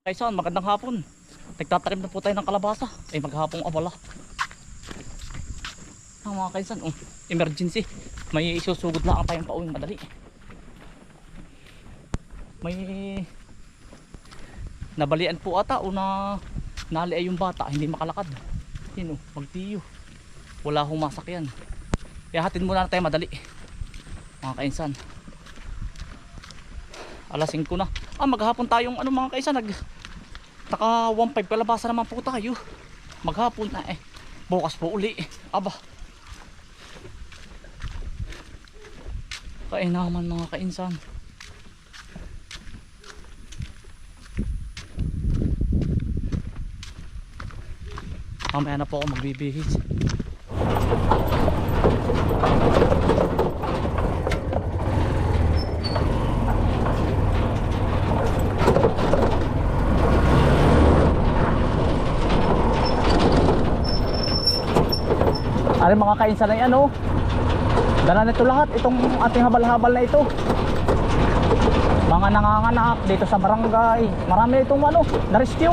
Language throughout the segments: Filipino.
Kaisan, magandang hapon. Nagtatanim na po tayo ng kalabasa. Ay maghapong abala. Mga kaisan, emergency. May isusugod lang tayong pauwing madali. May nabalian po ata o na nali ay yung bata, hindi makalakad. Yun magtiyo. Wala hong masakyan. Kaya hatid muna na tayo madali. Mga kaisan. Alas 5 na. Maghapon tayong mga kaisan Taka 1.5 kalabasa naman po tayo. Maghapon na bukas po uli. Aba. Kain naman mga kainsan. Mamaya na po ako magbibihis. Ari mga kainsan ay dala nito lahat itong ating habal-habal na ito. Mga nanganganak dito sa barangay. Marami itong na-rescue.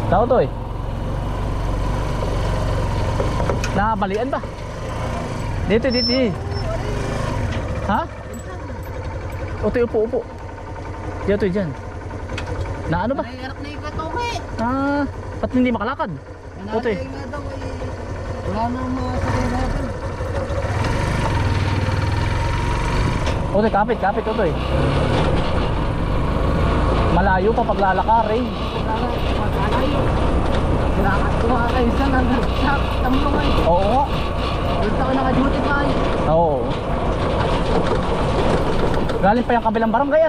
Tao to Nabalian ba? Dito. Ha? Upo. Dito dyan. Na ano ba? Nahihirap na yung katoke. Ba't hindi makalakad? Utoy. Wala na masakay natin. Utoy, kapit Utoy. Malayo pa paglalakarin. Malayo. Sinakat ko nga kayo sa nag-shop. Tamlong ay. Oo nga. Dito ako naka-duty pa ay. Oo. Galing pa yung kabilang barangay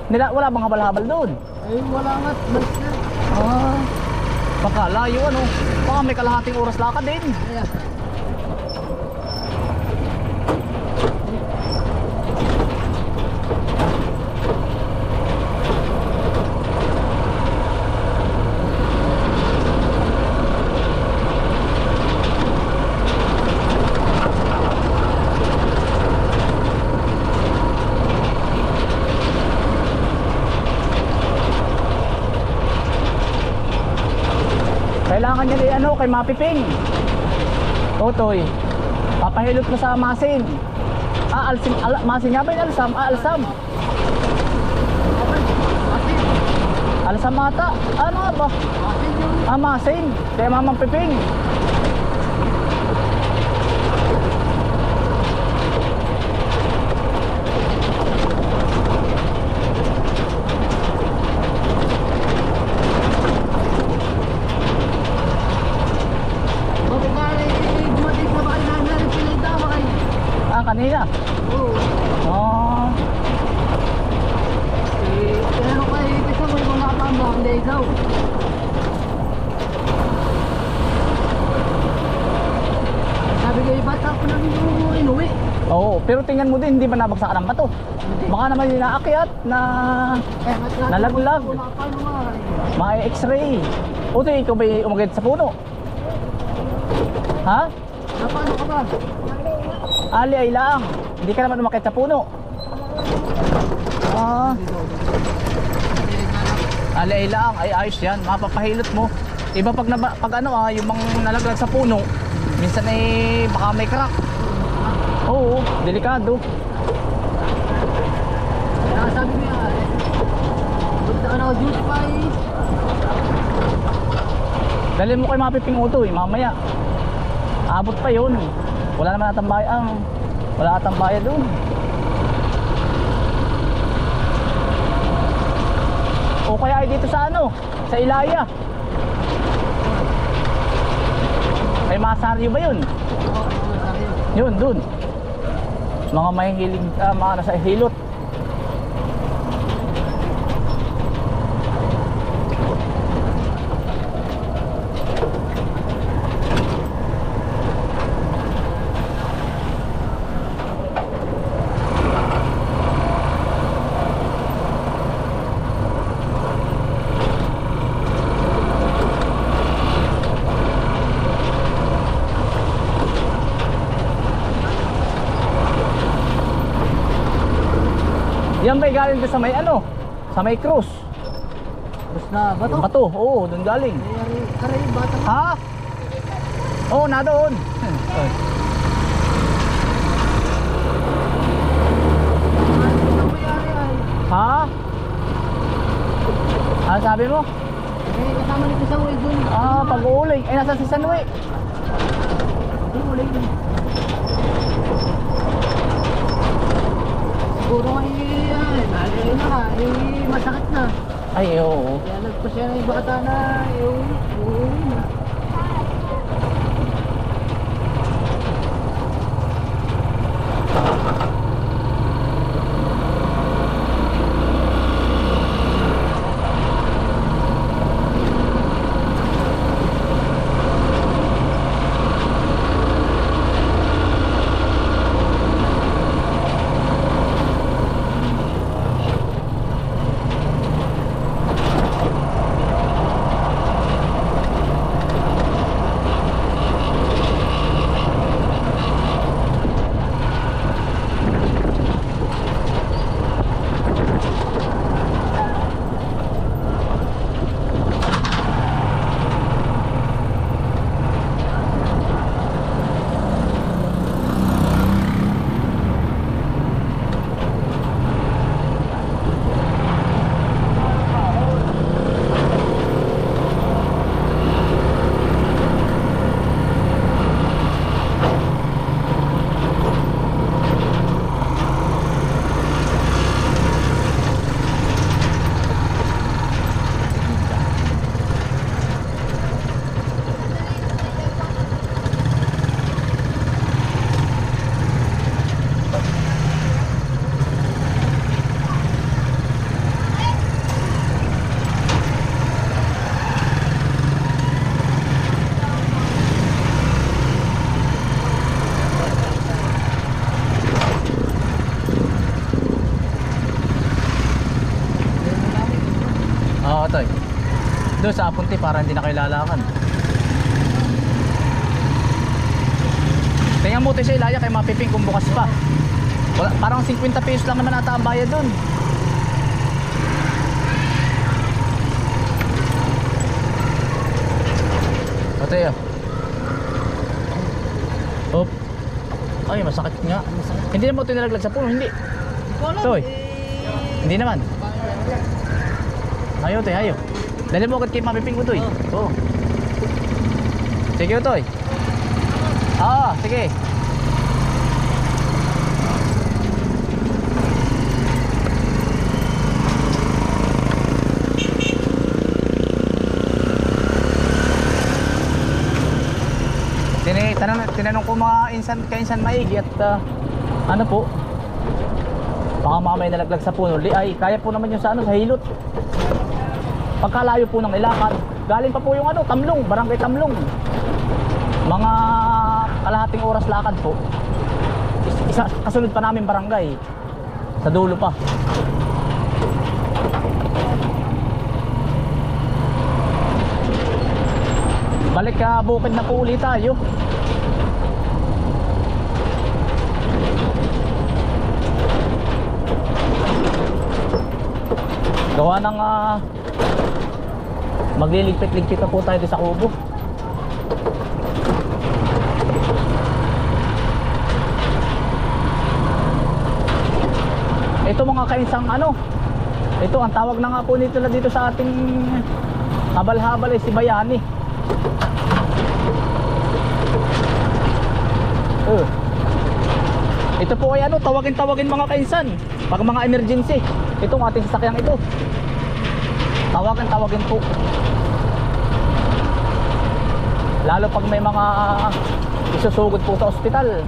Yeah. Wala bang habal-habal doon? Ay wala nga. Balik na. Baka layo Baka may kalahating oras lakad din. Yeah. Kailangan niya kay Mapiping. Totoy. Papahilot ko sa Masin. Masin nga ba yung Alsam? Alsam. Alsam ata. Ano nga ba? Masin. Kaya Mamang Piping. Kanina? Oo. Pero kayo isa mo yung mga pambang day daw. Sabi kayo bata ko namin yung inuwi. Oo, pero tingnan mo din, hindi ba nabagsakan ng bato? Baka naman yung naakyat na nalaglag. May x-ray. Utoy, ikaw ba'y umagad sa puno? Ha? Paano ka ba? Ali ay lang. Hindi ka naman umakit sa puno. Ali ay lang. Ay ayos yan. Mapapahilot mo. Iba pag yung mga nalaglag sa puno, minsan baka may crack. Oo, delikado. Sabi niya punta ka na ako duty pa Dalhin mo kay Mapiping Utoy mamaya. Abot pa yun. Wala naman atang wala atang bayad doon. O kaya ay dito sa sa Ilaya. May Masaryo ba yun? Yun, doon. Mga mahihilig, mga nasa hilot. Yan ba'y galing doon sa may ano? Sa may cross. Tapos na ba to? Bato, oo, doon galing. Aray, bata na. Ha? Oo, na doon. Ay. Ano nangyari ay? Ha? Ano sabi mo? Eh, kasama ni Pisaw ay dun. Ah, pag-uuling. Eh, nasa si Sanwe. Dun, uling dun. Siguro nga nalagay na, masakit na. Ay, oo. Kaya nagpasya na yung bata na uuwi na. Oo, Toy. Doon sa Apunti para hindi na kayo lalakan. Tingnan mo tayo sa Ilaya kay mapiping kung bukas pa. Wala, parang 50 pesos lang naman ata ang bayad doon. Toy, ah. Op. Ay, masakit nga. Hindi naman ito nilaglag sa puno, hindi. Toy. Hindi naman. Ayaw, Toy, ayaw. Dali mo agad kay mapiping ko, Toy. Oo. Sige, Toy. Oo, sige. Tinanong ko mga kainsan maigi at ano po, baka mamay nalaglag sa puno. Ay, kaya po naman yung sa hilot. Pagkalayo po ng Ilacad, galing pa po yung Tamlong, barangay Tamlong. Mga kalahating oras lakad po. Isa kasunod pa namin barangay. Sa dulo pa. Balik ka bukid na po ulit tayo. Gawa ng magliligpit-ligpit na po tayo sa kubo. Ito mga kainsang ito ang tawag na nga po nito na dito sa ating habal-habal ay si Bayani. Ito po ay tawagin mga kainsan pag mga emergency. Itong ating sasakyang ito, tawagin po. Lalo pag may mga isusugod po sa ospital,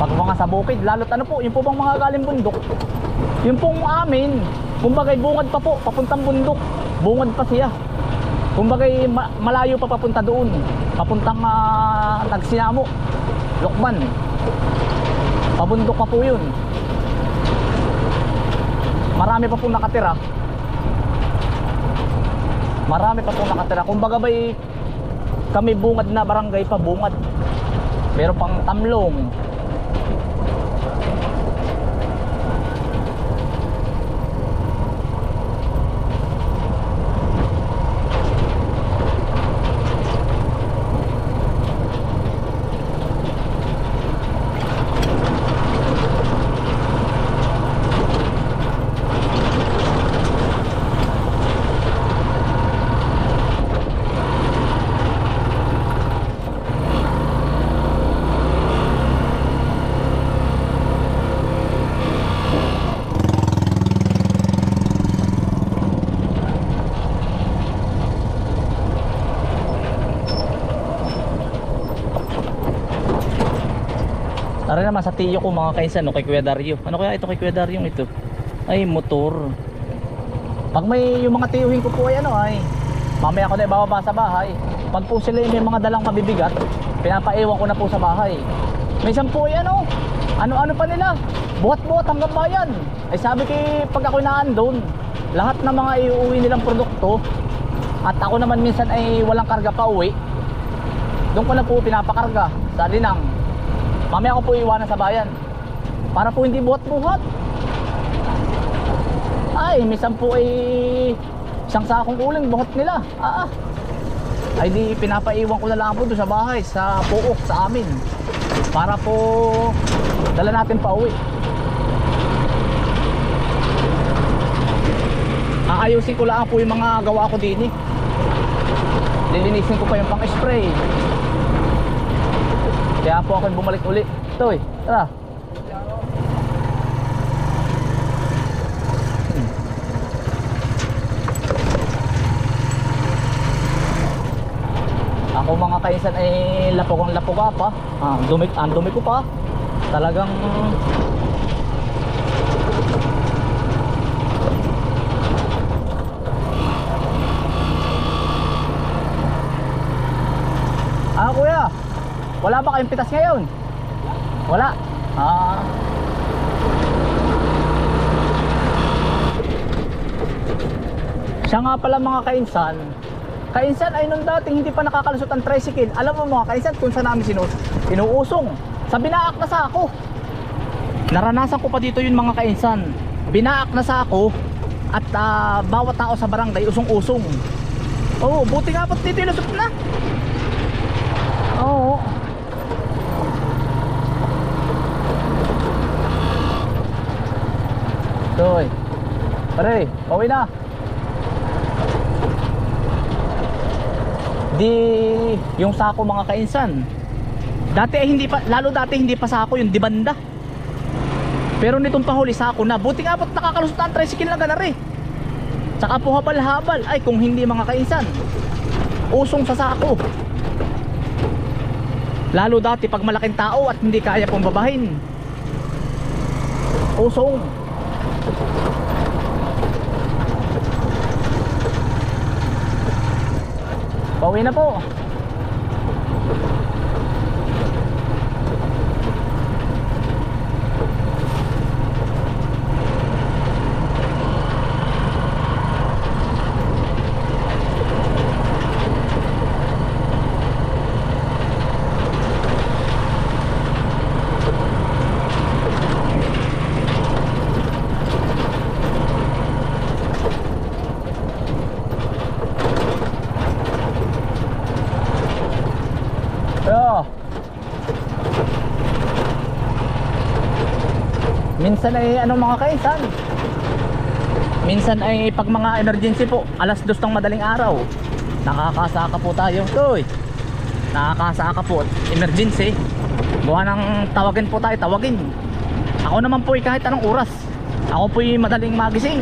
pag mga sa bukid, lalo't po, yung po bang mga galing bundok, yung pong amin, kumbagay bungad pa po, papuntang bundok, bungad pa siya. Kumbagay malayo pa papunta doon, papuntang Tagsinamo, Lokban, pabundok pa po yun. Marami pa pong nakatira. Marami pa pong nakatira. Kumbaga ba'y kami bungad na barangay pa, bungad. Meron pang Tamlong. Para naman sa tiyo ko mga kainsan, no, kay Kuya Dario. Ano kaya ito kay Kuya Dario ito? Ay, motor. Pag may yung mga tiyuhin ko po ay ano ay, mamaya ko na ibababa sa bahay. Pag po sila may mga dalang mabibigat, pinapaiwan ko na po sa bahay. Minsan po ay ano pa nila, buhat-buhat hanggang bayan. Ay sabi kay pag ako naandun, lahat ng mga iuwi nilang produkto, at ako naman minsan ay walang karga pa uwi, doon ko na po pinapakarga sa Linang. Mamaya ko po iwanan sa bayan para po hindi buhat-buhat. Ay minsan po ay isang sakong uling buhat nila. Ay di pinapaiwan ko na lang po doon sa bahay, sa puok sa amin, para po dala natin pa uwi. Aayusin ko lang po yung mga gawa ko din eh. Lilinisin ko pa yung pang spray. Kaya po ako bumalik uli. Toy, tara. Ako mga kainsan ay lapog pa. Ang dumi ko pa. Talagang kuya, wala ba kayong pitas ngayon? Wala? Siya nga pala mga kainsan ay nung dating hindi pa nakakalusot ang tricycle. Alam mo mga kainsan kung saan namin inuusong? Sa binaak na sako. Naranasan ko pa dito yun mga kainsan. Binaak na sako at bawat tao sa barangay usong-usong. Oo, buti nga po dito ilusot na. Oo. Toy. Pare, pauwi na. Di yung sako mga kainsan. Dati ay hindi pa, lalo dati hindi pa sako yung dibanda. Pero nitong pahuli sako na. Buti nga po't nakakalusot ang tricycle na ganar eh. Tsaka po habal-habal. Ay kung hindi mga kainsan, usong sa sako. Lalo dati pag malaking tao at hindi kaya pong babahin, usong. Pauwi na po. Minsan ay mga kainsan, minsan ay pag mga emergency po, alas 2 ng madaling araw, nakakasaka po tayo. Toy, nakakasaka po, emergency, gawa ng tawagin po tayo, tawagin. Ako naman po kahit anong oras, ako po madaling magising.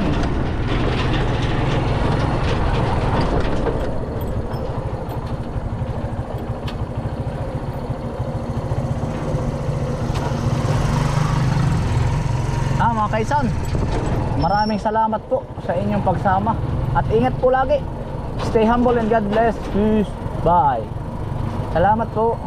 Mga kaisan, maraming salamat po sa inyong pagsama at ingat po lagi. Stay humble and God bless. Peace. Bye. Salamat po.